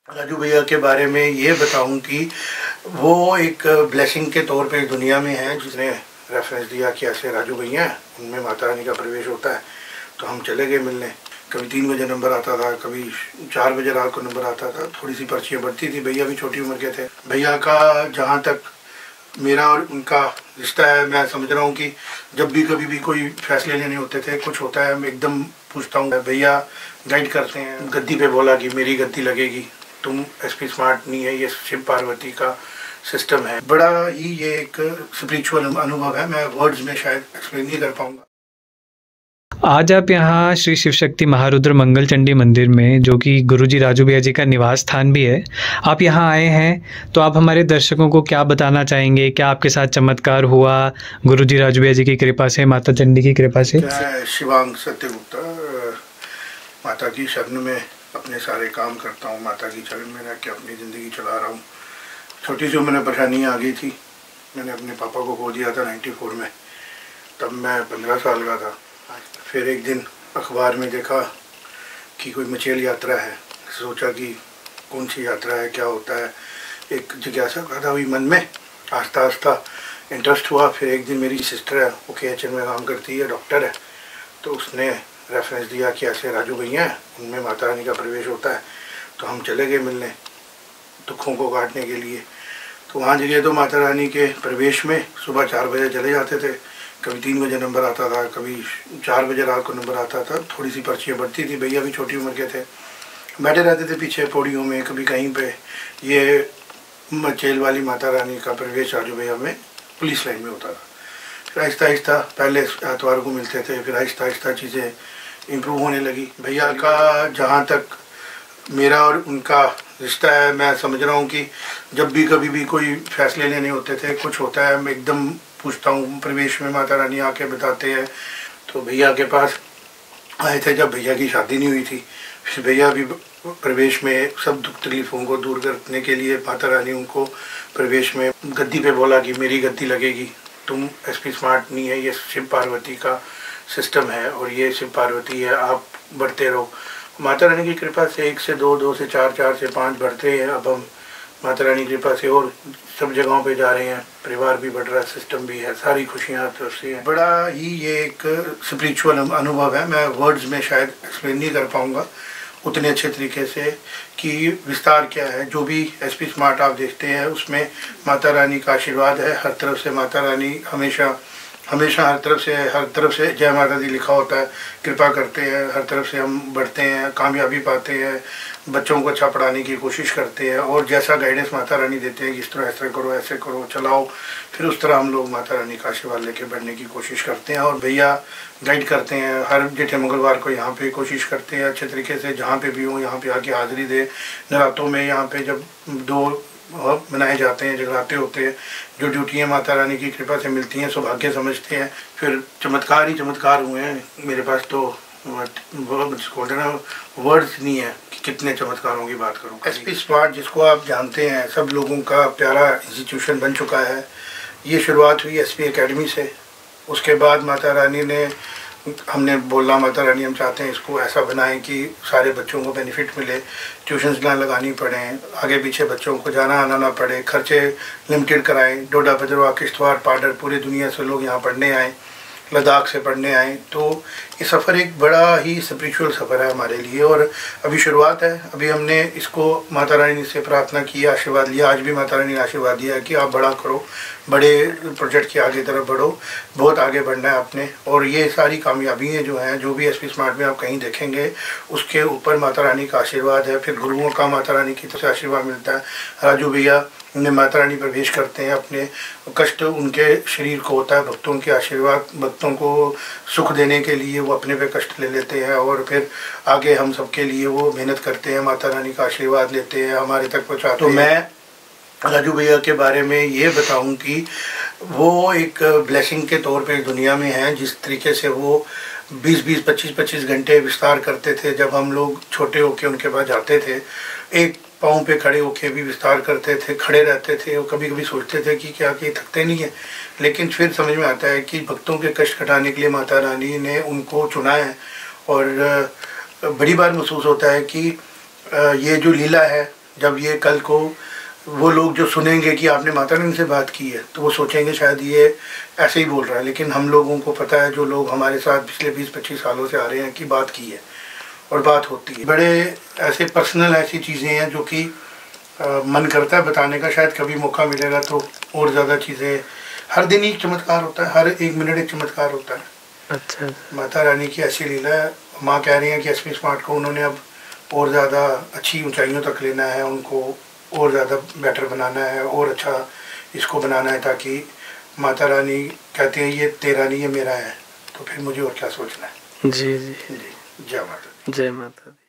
राजू भैया के बारे में ये बताऊं कि वो एक ब्लेसिंग के तौर पे दुनिया में है, जिसने रेफरेंस दिया कि ऐसे राजू भैया हैं, उनमें माता रानी का प्रवेश होता है। तो हम चले गए मिलने। कभी 3 बजे नंबर आता था, कभी 4 बजे रात को नंबर आता था। थोड़ी सी पर्चियाँ बढ़ती थी। भैया भी छोटी उम्र के थे। भैया का जहाँ तक मेरा और उनका रिश्ता है, मैं समझ रहा हूँ कि जब भी कभी भी कोई फैसले लेने होते थे, कुछ होता है, मैं एकदम पूछता हूँ। भैया गाइड करते हैं। गद्दी पे बोला कि मेरी गद्दी लगेगी, तुम एसपी स्मार्ट नहीं है, ये शिव पार्वती का सिस्टम है। बड़ा ही ये एक स्पिरिचुअल अनुभव है, मैं वर्ड्स में शायद एक्सप्लेन नहीं कर पाऊंगा। आज आप यहाँ श्री शिव शक्ति महारुद्र मंगल चंडी मंदिर में, जो कि गुरुजी राजू भैया जी का निवास स्थान भी है, आप यहाँ आए हैं। तो आप हमारे दर्शकों को क्या बताना चाहेंगे? क्या आपके साथ चमत्कार हुआ गुरुजी राजू भैया जी की कृपा से, माता चंडी की कृपा से? शिवांग सत्यगुप्ता, माता की शरण में अपने सारे काम करता हूँ। माता की शरण में रह के अपनी ज़िंदगी चला रहा हूँ। छोटी सी उम्र में परेशानियाँ आ गई थी। मैंने अपने पापा को खो दिया था 94 में, तब मैं 15 साल का था। फिर एक दिन अखबार में देखा कि कोई मचेल यात्रा है। सोचा कि कौन सी यात्रा है, क्या होता है, एक जिज्ञासा पैदा हुई मन में। आस्ता आस्ता इंटरेस्ट हुआ। फिर एक दिन मेरी सिस्टर है, वो KHN में काम करती है, डॉक्टर है, तो उसने रेफरेंस दिया कि ऐसे राजू भैया हैं, उनमें माता रानी का प्रवेश होता है। तो हम चले गए मिलने, दुखों को काटने के लिए। तो वहाँ जगह तो माता रानी के प्रवेश में सुबह 4 बजे चले जाते थे। कभी 3 बजे नंबर आता था, कभी 4 बजे रात को नंबर आता था। थोड़ी सी पर्चियाँ बढ़ती थी। भैया भी छोटी उम्र के थे, बैठे रहते थे पीछे पौड़ियों में, कभी कहीं पे। ये मचेल वाली माता रानी का प्रवेश राजू भैया में पुलिस लाइन में होता था। फिर आहिस्ता आहिस्ता, पहले एतवार को मिलते थे, फिर आहिस्ता आहिस्ता चीज़ें इम्प्रूव होने लगी। भैया का जहाँ तक मेरा और उनका रिश्ता है, मैं समझ रहा हूँ कि जब भी कभी भी कोई फैसले लेने होते थे, कुछ होता है, मैं एकदम पूछता हूँ। प्रवेश में माता रानी आके बताते हैं। तो भैया के पास आए थे जब भैया की शादी नहीं हुई थी। फिर भैया भी प्रवेश में सब दुख तकलीफ़ों को दूर करने के लिए माता रानी उनको प्रवेश में गद्दी पे बोला कि मेरी गद्दी लगेगी, तुम एसपी स्मार्ट नहीं है, ये शिव पार्वती का सिस्टम है और ये शिव पार्वती है, आप बढ़ते रहो। माता रानी की कृपा से 1 से 2, 2 से 4, 4 से 5 बढ़ते हैं। अब हम माता रानी की कृपा से और सब जगहों पे जा रहे हैं। परिवार भी बढ़ रहा है, सिस्टम भी है, सारी खुशियाँ तरफ से हैं। बड़ा ही ये एक स्पिरिचुअल अनुभव है, मैं वर्ड्स में शायद एक्सप्लेन नहीं कर पाऊँगा उतने अच्छे तरीके से कि विस्तार क्या है। जो भी एसपी स्मार्ट आप देखते हैं, उसमें माता रानी का आशीर्वाद है। हर तरफ से माता रानी हमेशा हर तरफ से जय माता दी लिखा होता है। कृपा करते हैं, हर तरफ से हम बढ़ते हैं, कामयाबी पाते हैं, बच्चों को अच्छा पढ़ाने की कोशिश करते हैं और जैसा गाइडेंस माता रानी देते हैं कि इस तरह ऐसा करो, ऐसे करो, चलाओ, फिर उस तरह हम लोग माता रानी का आशीर्वाद लेके बढ़ने की कोशिश करते हैं। और भैया गाइड करते हैं। हर जेठे मंगलवार को यहाँ पे कोशिश करते हैं अच्छे तरीके से, जहाँ पे भी हो यहाँ पे आके हाजिरी दे। नरातों में यहाँ पे जब 2 मनाए जाते हैं, जगराते होते हैं, जो ड्यूटियाँ माता रानी की कृपा से मिलती हैं, सौभाग्य समझते हैं। फिर चमत्कार ही चमत्कार हुए हैं मेरे पास, तो वर्ड्स नहीं है कि कितने चमत्कारों की बात करूं। एसपी स्मार्ट, जिसको आप जानते हैं, सब लोगों का प्यारा इंस्टीट्यूशन बन चुका है। ये शुरुआत हुई एसपी एकेडमी से। उसके बाद माता रानी ने, हमने बोला माता रानी हम चाहते हैं इसको ऐसा बनाएं कि सारे बच्चों को बेनिफिट मिले, ट्यूशन्स ना लगानी पड़े, आगे पीछे बच्चों को जाना आना ना पड़े, खर्चे लिमिटेड कराएं। डोडा भद्रवाह किश्तवाड़ पाडर पूरी दुनिया से लोग यहाँ पढ़ने आए, लद्दाख से पढ़ने आए। तो ये सफ़र एक बड़ा ही स्पिरिचुअल सफ़र है हमारे लिए और अभी शुरुआत है। अभी हमने इसको माता रानी से प्रार्थना की, आशीर्वाद लिया। आज भी माता रानी ने आशीर्वाद दिया कि आप बड़ा करो, बड़े प्रोजेक्ट के आगे तरफ बढ़ो, बहुत आगे बढ़ना है आपने। और ये सारी कामयाबियाँ जो हैं, जो भी एसपी स्मार्ट में आप कहीं देखेंगे, उसके ऊपर माता रानी का आशीर्वाद है। फिर गुरुओं का माता रानी की तरफ से आशीर्वाद मिलता है। राजू भैया उन्हें माता रानी प्रवेश करते हैं, अपने कष्ट उनके शरीर को होता है, भक्तों के आशीर्वाद, भक्तों को सुख देने के लिए वो अपने पे कष्ट ले लेते हैं और फिर आगे हम सबके लिए वो मेहनत करते हैं, माता रानी का आशीर्वाद लेते हैं, हमारे तक पहुँचाते हैं। तो मैं राजू भैया के बारे में ये बताऊं कि वो एक ब्लेसिंग के तौर पे दुनिया में है। जिस तरीके से वो 20-20, 25-25 घंटे विस्तार करते थे, जब हम लोग छोटे होके उनके पास जाते थे, एक पाँव पे खड़े होके भी विस्तार करते थे, खड़े रहते थे। और कभी कभी सोचते थे कि क्या कि थकते नहीं है, लेकिन फिर समझ में आता है कि भक्तों के कष्ट घटाने के लिए माता रानी ने उनको चुना है। और बड़ी बार महसूस होता है कि ये जो लीला है जब ये कल को वो लोग जो सुनेंगे कि आपने माता रानी से बात की है, तो वो सोचेंगे शायद ये ऐसे ही बोल रहा है, लेकिन हम लोगों को पता है, जो लोग हमारे साथ पिछले 20-25 सालों से आ रहे हैं, कि बात की है और बात होती है। बड़े ऐसे पर्सनल ऐसी चीज़ें हैं जो कि मन करता है बताने का, शायद कभी मौका मिलेगा तो और ज़्यादा चीज़ें। हर दिन ही चमत्कार होता है, हर एक मिनट एक चमत्कार होता है। अच्छा, माता रानी की ऐसी लीला है। माँ कह रही हैं कि एसपी स्मार्ट को उन्होंने अब और ज़्यादा अच्छी ऊंचाइयों तक लेना है, उनको और ज़्यादा बेटर बनाना है और अच्छा इसको बनाना है, ताकि माता रानी कहती है ये तेरा नहीं, ये मेरा है, तो फिर मुझे और क्या सोचना है। जी जी जी, जय माता दी। जय माता दी।